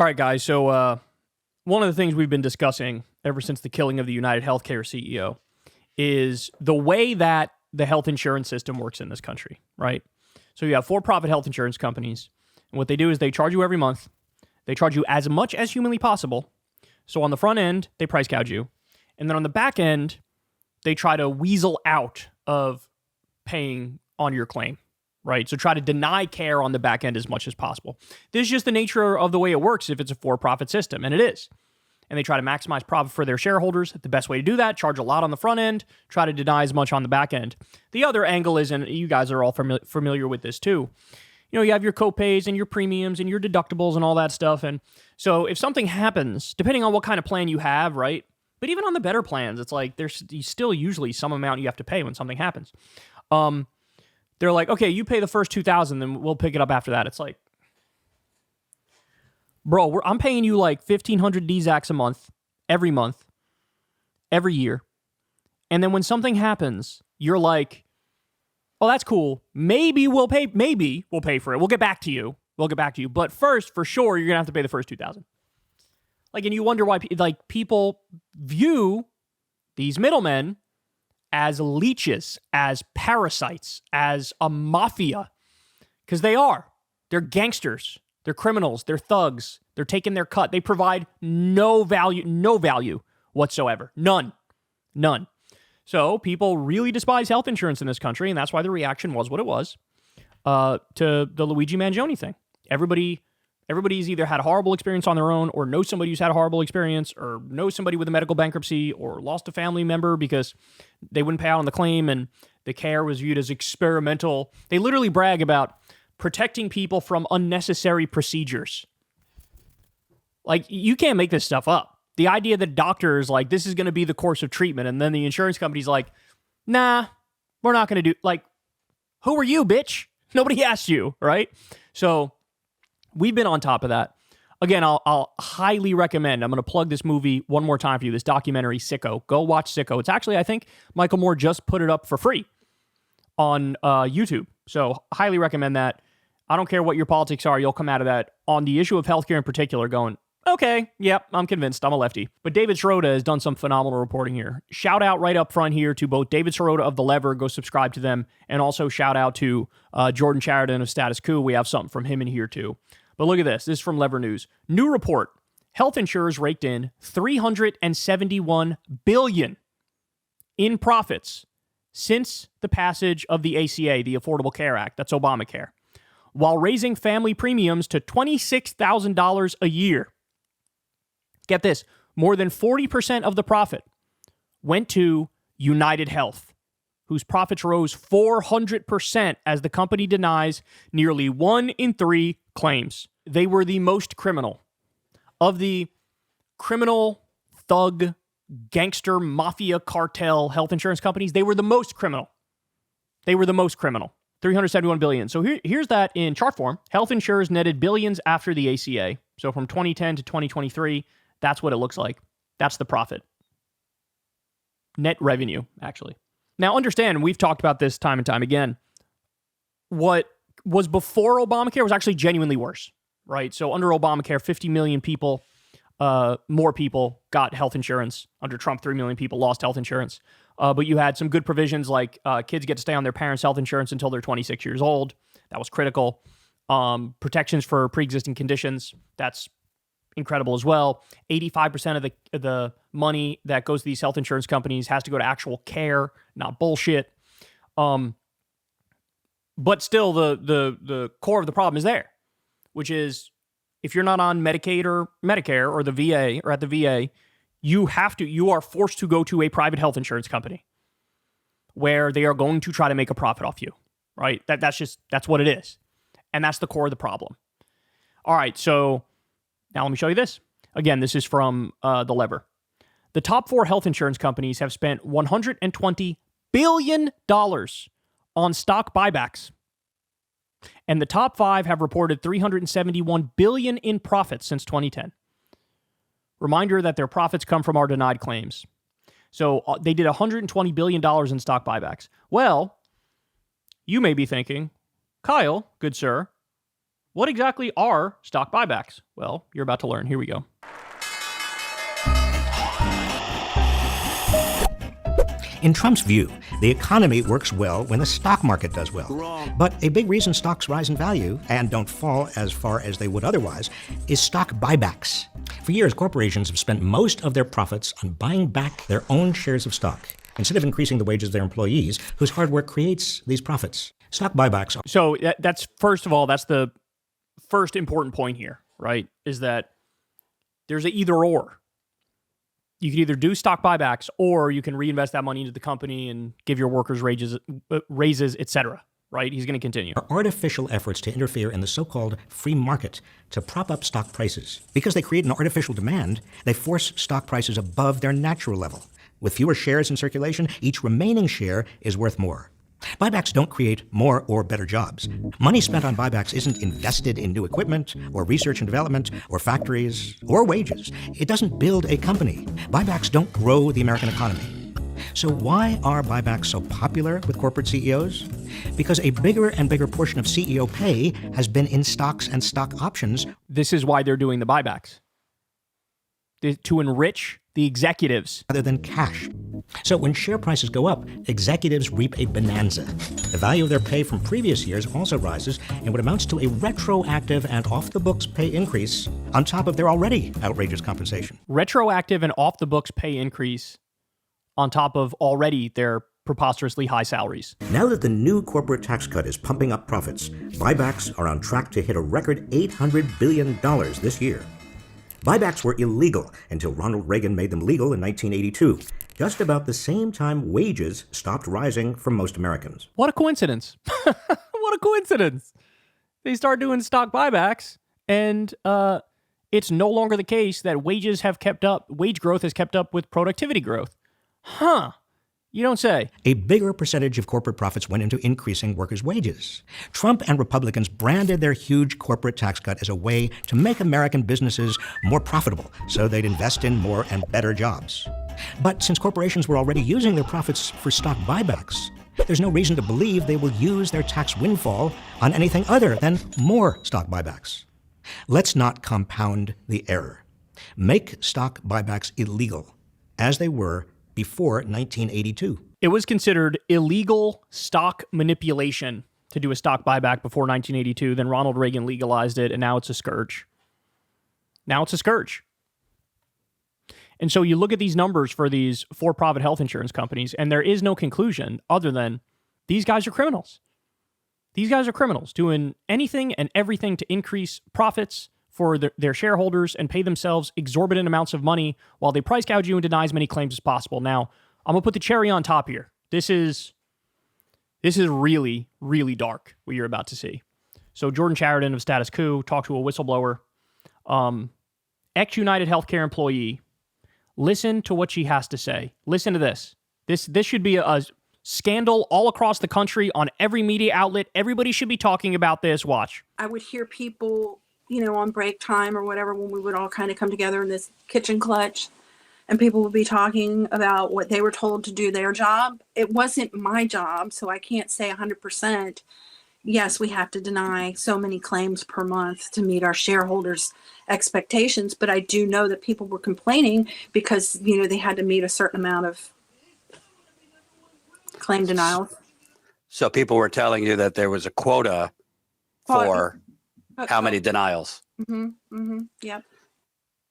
All right, guys. So one of the things we've been discussing ever since the killing of the United Healthcare CEO is the way that the health insurance system works in this country, right? So you have for-profit health insurance companies, and what they do is they charge you every month. They charge you as much as humanly possible. So on the front end, they price gouge you. And then on the back end, they try to weasel out of paying on your claim, right? So try to deny care on the back end as much as possible. This is just the nature of the way it works if it's a for-profit system, and it is. And they try to maximize profit for their shareholders. The best way to do that, charge a lot on the front end, try to deny as much on the back end. The other angle is, and you guys are all familiar with this too, you have your copays and your premiums and your deductibles and all that stuff. And so if something happens, depending on what kind of plan you have, right? But even on the better plans, it's like there's still usually some amount you have to pay when something happens. They're like, okay, you pay the first $2,000, then we'll pick it up after that. It's like, bro, I'm paying you like 1,500 DZACs a month, every year. And then when something happens, you're like, oh, that's cool. Maybe we'll pay for it. We'll get back to you. But first, for sure, you're going to have to pay the first 2,000. Like, and you wonder why people view these middlemen as leeches, as parasites, as a mafia. Because they are. They're gangsters. They're criminals. They're thugs. They're taking their cut. They provide no value whatsoever. None. So people really despise health insurance in this country, and that's why the reaction was what it was to the Luigi Mangione thing. Everybody's either had a horrible experience on their own or knows somebody who's had a horrible experience or knows somebody with a medical bankruptcy or lost a family member because they wouldn't pay out on the claim and the care was viewed as experimental. They literally brag about protecting people from unnecessary procedures. Like, you can't make this stuff up. The idea that doctors, like, this is going to be the course of treatment, and then the insurance company's like, nah, we're not going to do, like, who are you, bitch? Nobody asked you, right? So we've been on top of that. Again, I'll highly recommend, I'm going to plug this movie one more time for you, this documentary, Sicko. Go watch Sicko. It's actually, I think, Michael Moore just put it up for free on YouTube. So highly recommend that. I don't care what your politics are, you'll come out of that on the issue of healthcare in particular going, okay, yep, I'm convinced, I'm a lefty. But David Sirota has done some phenomenal reporting here. Shout out right up front here to both David Sirota of The Lever, go subscribe to them, and also shout out to Jordan Chariton of Status Quo. We have something from him in here too. But look at this. This is from Lever News. New report. Health insurers raked in $371 billion in profits since the passage of the ACA, the Affordable Care Act. That's Obamacare. While raising family premiums to $26,000 a year. Get this, more than 40% of the profit went to United Health, whose profits rose 400% as the company denies nearly 1 in 3 claims. They were the most criminal. Of the criminal, thug, gangster, mafia, cartel health insurance companies, they were the most criminal. $371 billion. So here's that in chart form. Health insurers netted billions after the ACA. So from 2010 to 2023, that's what it looks like. That's the profit. Net revenue, actually. Now understand, we've talked about this time and time again. What was before Obamacare was actually genuinely worse, right? So under Obamacare, 50 million people, more people got health insurance. Under Trump, 3 million people lost health insurance. But you had some good provisions like kids get to stay on their parents' health insurance until they're 26 years old. That was critical. Protections for pre-existing conditions. That's incredible as well. 85% of the money that goes to these health insurance companies has to go to actual care, not bullshit. But still, the core of the problem is there, which is if you're not on Medicaid or Medicare or the VA or at the VA, you are forced to go to a private health insurance company where they are going to try to make a profit off you, right? That's what it is. And that's the core of the problem. All right, so now let me show you this. Again, this is from The Lever. The top 4 health insurance companies have spent $120 billion on stock buybacks. And the top 5 have reported $371 billion in profits since 2010. Reminder that their profits come from our denied claims. So they did $120 billion in stock buybacks. Well, you may be thinking, Kyle, good sir, What exactly are stock buybacks? Well, you're about to learn. Here we go. In Trump's view, the economy works well when the stock market does well. Wrong. But a big reason stocks rise in value and don't fall as far as they would otherwise is stock buybacks. For years, corporations have spent most of their profits on buying back their own shares of stock, instead of increasing the wages of their employees, whose hard work creates these profits. Stock buybacks are... So that's, first of all, that's the first important point here, right? Is that there's an either or. You can either do stock buybacks or you can reinvest that money into the company and give your workers raises, etc. Right? He's going to continue. Are artificial efforts to interfere in the so-called free market to prop up stock prices. Because they create an artificial demand, they force stock prices above their natural level. With fewer shares in circulation, each remaining share is worth more. Buybacks don't create more or better jobs. Money spent on buybacks isn't invested in new equipment or research and development or factories or wages. It doesn't build a company. Buybacks don't grow the American economy. So why are buybacks so popular with corporate CEOs? Because a bigger and bigger portion of CEO pay has been in stocks and stock options. This is why they're doing the buybacks. To enrich the executives. Rather than cash. So when share prices go up, executives reap a bonanza. The value of their pay from previous years also rises in what amounts to a retroactive and off-the-books pay increase on top of their already outrageous compensation. Retroactive and off-the-books pay increase on top of already their preposterously high salaries. Now that the new corporate tax cut is pumping up profits, buybacks are on track to hit a record $800 billion this year. Buybacks were illegal until Ronald Reagan made them legal in 1982, just about the same time wages stopped rising for most Americans. What a coincidence. What a coincidence. They start doing stock buybacks, and it's no longer the case that wage growth has kept up with productivity growth. Huh. You don't say. A bigger percentage of corporate profits went into increasing workers' wages. Trump and Republicans branded their huge corporate tax cut as a way to make American businesses more profitable, so they'd invest in more and better jobs. But since corporations were already using their profits for stock buybacks, there's no reason to believe they will use their tax windfall on anything other than more stock buybacks. Let's not compound the error. Make stock buybacks illegal, as they were before 1982. It was considered illegal stock manipulation to do a stock buyback before 1982. Then Ronald Reagan legalized it, and now it's a scourge. Now it's a scourge. And so you look at these numbers for these for-profit health insurance companies, and there is no conclusion other than these guys are criminals. These guys are criminals doing anything and everything to increase profits for their shareholders and pay themselves exorbitant amounts of money while they price gouge you and deny as many claims as possible. Now, I'm going to put the cherry on top here. This is really, really dark, what you're about to see. So Jordan Chariton of Status Quo talked to a whistleblower, ex-United Healthcare employee. Listen to what she has to say. Listen to this. This should be a scandal all across the country on every media outlet. Everybody should be talking about this. Watch. I would hear people, on break time or whatever, when we would all kind of come together in this kitchen clutch, and people would be talking about what they were told to do their job. It wasn't my job, so I can't say 100%. Yes, we have to deny so many claims per month to meet our shareholders' expectations, but I do know that people were complaining because, they had to meet a certain amount of claim denials. So people were telling you that there was a quota for how many denials? Yep.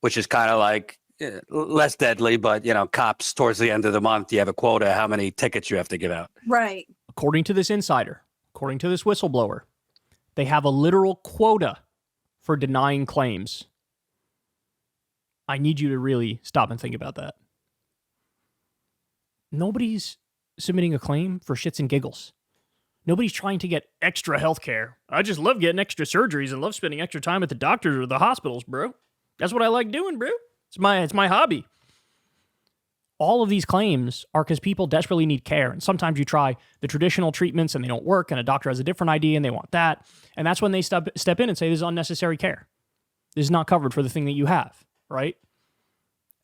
Which is kind of like less deadly, but, cops towards the end of the month, you have a quota, how many tickets you have to give out. Right. According to this insider, according to this whistleblower, they have a literal quota for denying claims. I need you to really stop and think about that. Nobody's submitting a claim for shits and giggles. Nobody's trying to get extra health care. I just love getting extra surgeries and love spending extra time at the doctors or the hospitals, bro. That's what I like doing, bro. It's my hobby. All of these claims are because people desperately need care. And sometimes you try the traditional treatments and they don't work, and a doctor has a different idea and they want that. And that's when they step in and say, this is unnecessary care. This is not covered for the thing that you have, right?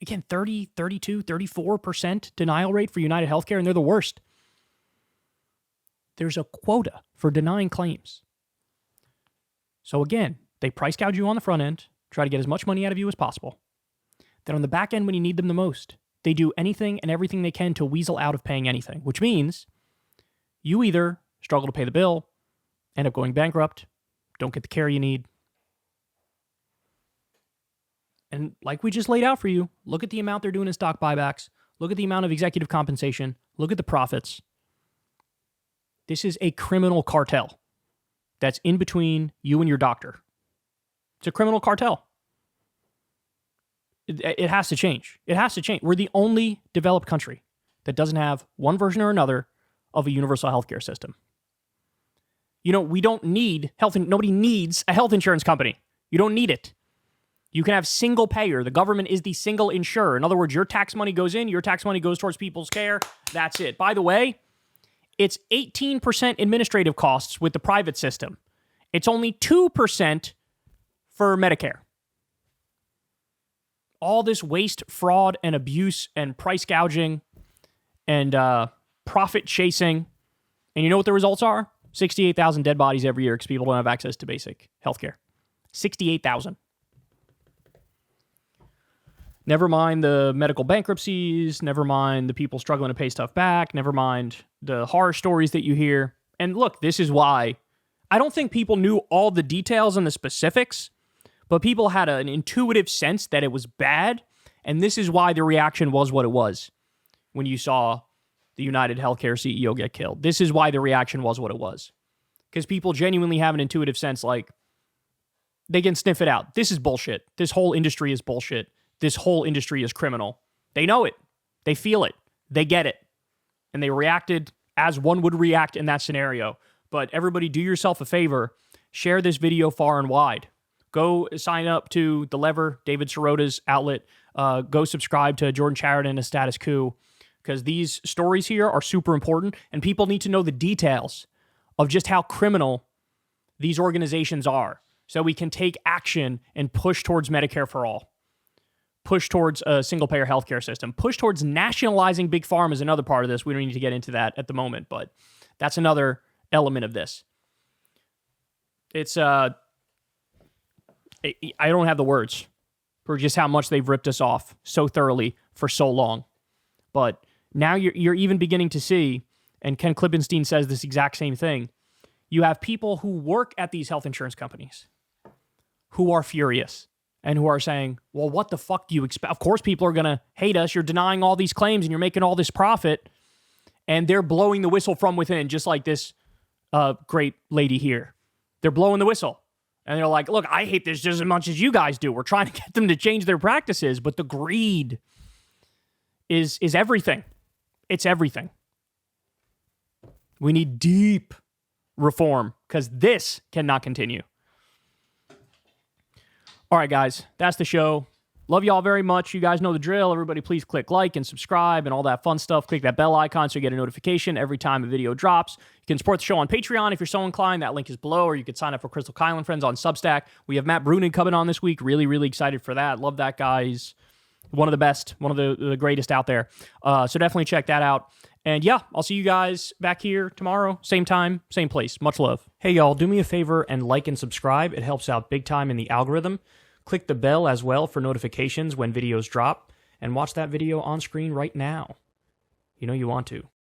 Again, 30, 32, 34% denial rate for United Healthcare, and they're the worst. There's a quota for denying claims. So again, they price gouge you on the front end, try to get as much money out of you as possible. Then on the back end, when you need them the most, they do anything and everything they can to weasel out of paying anything, which means you either struggle to pay the bill, end up going bankrupt, don't get the care you need. And like we just laid out for you, look at the amount they're doing in stock buybacks, look at the amount of executive compensation, look at the profits. This is a criminal cartel that's in between you and your doctor. It's a criminal cartel. It has to change. It has to change. We're the only developed country that doesn't have one version or another of a universal healthcare system. You know, we don't need nobody needs a health insurance company. You don't need it. You can have single payer. The government is the single insurer. In other words, your tax money goes in, your tax money goes towards people's care. That's it. By the way, it's 18% administrative costs with the private system. It's only 2% for Medicare. All this waste, fraud, and abuse, and price gouging, and profit chasing. And you know what the results are? 68,000 dead bodies every year because people don't have access to basic healthcare. 68,000. Never mind the medical bankruptcies, never mind the people struggling to pay stuff back, never mind the horror stories that you hear. And look, this is why I don't think people knew all the details and the specifics, but people had an intuitive sense that it was bad, and this is why the reaction was what it was when you saw the United Healthcare CEO get killed. This is why the reaction was what it was. Because people genuinely have an intuitive sense, like, they can sniff it out. This is bullshit. This whole industry is bullshit. This whole industry is criminal. They know it. They feel it. They get it. And they reacted as one would react in that scenario. But everybody, do yourself a favor. Share this video far and wide. Go sign up to The Lever, David Sirota's outlet. Go subscribe to Jordan Chariton and A Status Coup, because these stories here are super important, and people need to know the details of just how criminal these organizations are, so we can take action and push towards Medicare for all. Push towards a single-payer healthcare system. Push towards nationalizing Big Pharma is another part of this. We don't need to get into that at the moment, but that's another element of this. It's I don't have the words for just how much they've ripped us off so thoroughly for so long. But now you're even beginning to see, and Ken Klippenstein says this exact same thing, you have people who work at these health insurance companies who are furious and who are saying, well, what the fuck do you expect? Of course people are going to hate us. You're denying all these claims and you're making all this profit. And they're blowing the whistle from within, just like this great lady here. They're blowing the whistle. And they're like, look, I hate this just as much as you guys do. We're trying to get them to change their practices, but the greed is everything. It's everything. We need deep reform because this cannot continue. All right, guys, that's the show. Love y'all very much. You guys know the drill. Everybody, please click like and subscribe and all that fun stuff. Click that bell icon so you get a notification every time a video drops. You can support the show on Patreon if you're so inclined. That link is below, or you could sign up for Crystal Kyle and Friends on Substack. We have Matt Brunin coming on this week. Really, really excited for that. Love that guy. He's one of the best, one of the greatest out there. So definitely check that out. And yeah, I'll see you guys back here tomorrow. Same time, same place. Much love. Hey, y'all, do me a favor and like and subscribe. It helps out big time in the algorithm. Click the bell as well for notifications when videos drop, and watch that video on screen right now. You know you want to.